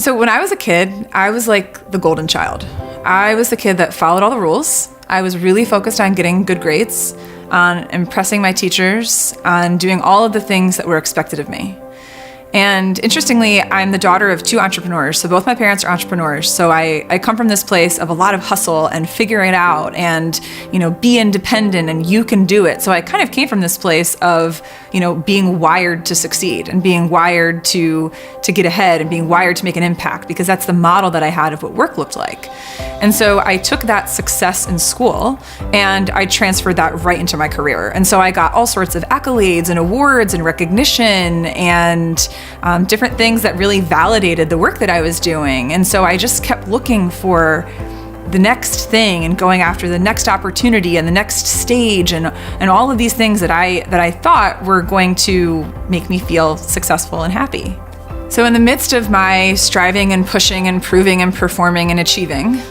So when I was a kid, I was like the golden child. I was the kid that followed all the rules. I was really focused on getting good grades, on impressing my teachers, on doing all of the things that were expected of me. And interestingly, I'm the daughter of two entrepreneurs. So both my parents are entrepreneurs. So I come from this place of a lot of hustle and figure it out and, be independent and you can do it. So I kind of came from this place of, being wired to succeed and being wired to get ahead and being wired to make an impact, because that's the model that I had of what work looked like. And so I took that success in school and I transferred that right into my career. And so I got all sorts of accolades and awards and recognition and different things that really validated the work that I was doing. And so I just kept looking for the next thing and going after the next opportunity and the next stage and all of these things that I thought were going to make me feel successful and happy. So in the midst of my striving and pushing and proving and performing and achieving,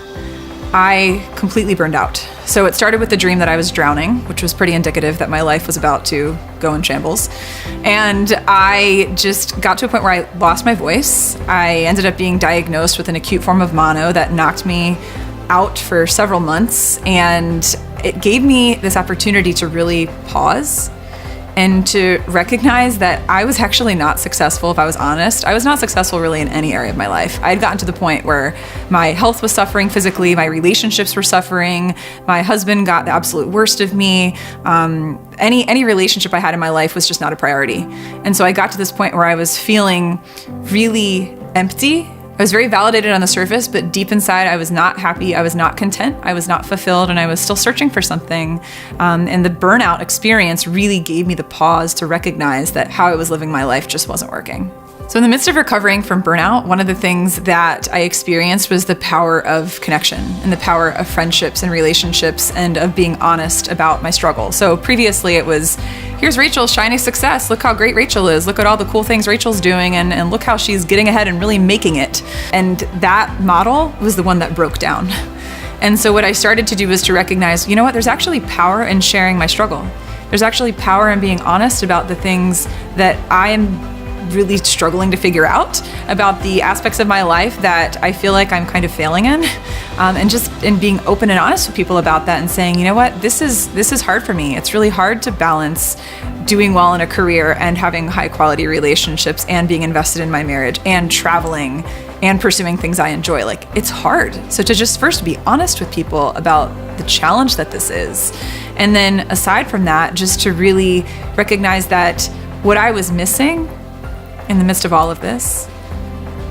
I completely burned out. So it started with the dream that I was drowning, which was pretty indicative that my life was about to go in shambles. And I just got to a point where I lost my voice. I ended up being diagnosed with an acute form of mono that knocked me out for several months. And it gave me this opportunity to really pause and to recognize that I was actually not successful. If I was honest, I was not successful really in any area of my life. I had gotten to the point where my health was suffering physically, my relationships were suffering, my husband got the absolute worst of me. Any relationship I had in my life was just not a priority. And so I got to this point where I was feeling really empty. I was very validated on the surface, but deep inside, I was not happy. I was not content. I was not fulfilled, and I was still searching for something. And the burnout experience really gave me the pause to recognize that how I was living my life just wasn't working. So in the midst of recovering from burnout, one of the things that I experienced was the power of connection and the power of friendships and relationships and of being honest about my struggle. So previously it was, here's Rachel's shining success. Look how great Rachel is. Look at all the cool things Rachel's doing and look how she's getting ahead and really making it. And that model was the one that broke down. And so what I started to do was to recognize, there's actually power in sharing my struggle. There's actually power in being honest about the things that I am really struggling to figure out, about the aspects of my life that I feel like I'm kind of failing in, and just in being open and honest with people about that and saying, this is hard for me. It's really hard to balance doing well in a career and having high quality relationships and being invested in my marriage and traveling and pursuing things I enjoy. Like, it's hard. So to just first be honest with people about the challenge that this is. And then aside from that, just to really recognize that what I was missing in the midst of all of this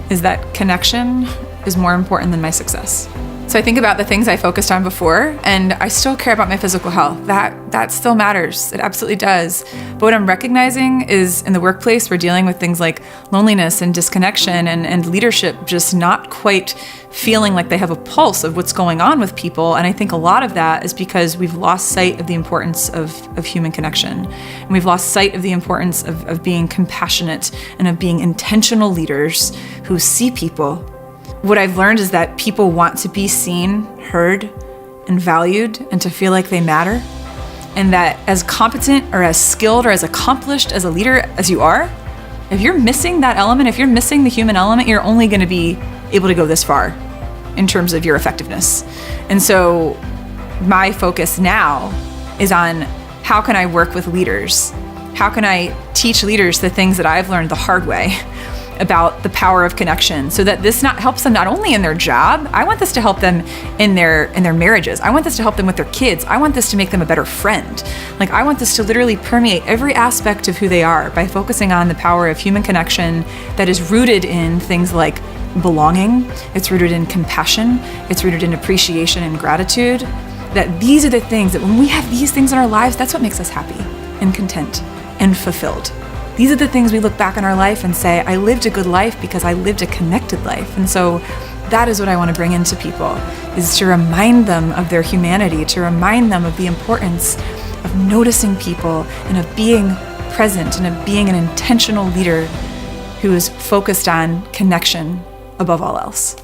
is that connection is more important than my success. So I think about the things I focused on before, and I still care about my physical health. That still matters. It absolutely does. But what I'm recognizing is in the workplace, we're dealing with things like loneliness and disconnection and leadership just not quite feeling like they have a pulse of what's going on with people. And I think a lot of that is because we've lost sight of the importance of human connection. And we've lost sight of the importance of being compassionate and of being intentional leaders who see people. What I've learned is that people want to be seen, heard, and valued, and to feel like they matter. And that as competent or as skilled or as accomplished as a leader as you are, if you're missing that element, if you're missing the human element, you're only going to be able to go this far in terms of your effectiveness. And so my focus now is on how can I work with leaders? How can I teach leaders the things that I've learned the hard way about the power of connection, so that this helps them not only in their job. I want this to help them in their marriages. I want this to help them with their kids. I want this to make them a better friend. Like, I want this to literally permeate every aspect of who they are by focusing on the power of human connection that is rooted in things like belonging. It's rooted in compassion. It's rooted in appreciation and gratitude. That these are the things that when we have these things in our lives, that's what makes us happy and content and fulfilled. These are the things we look back on our life and say, I lived a good life because I lived a connected life. And so that is what I want to bring into people, is to remind them of their humanity, to remind them of the importance of noticing people and of being present and of being an intentional leader who is focused on connection above all else.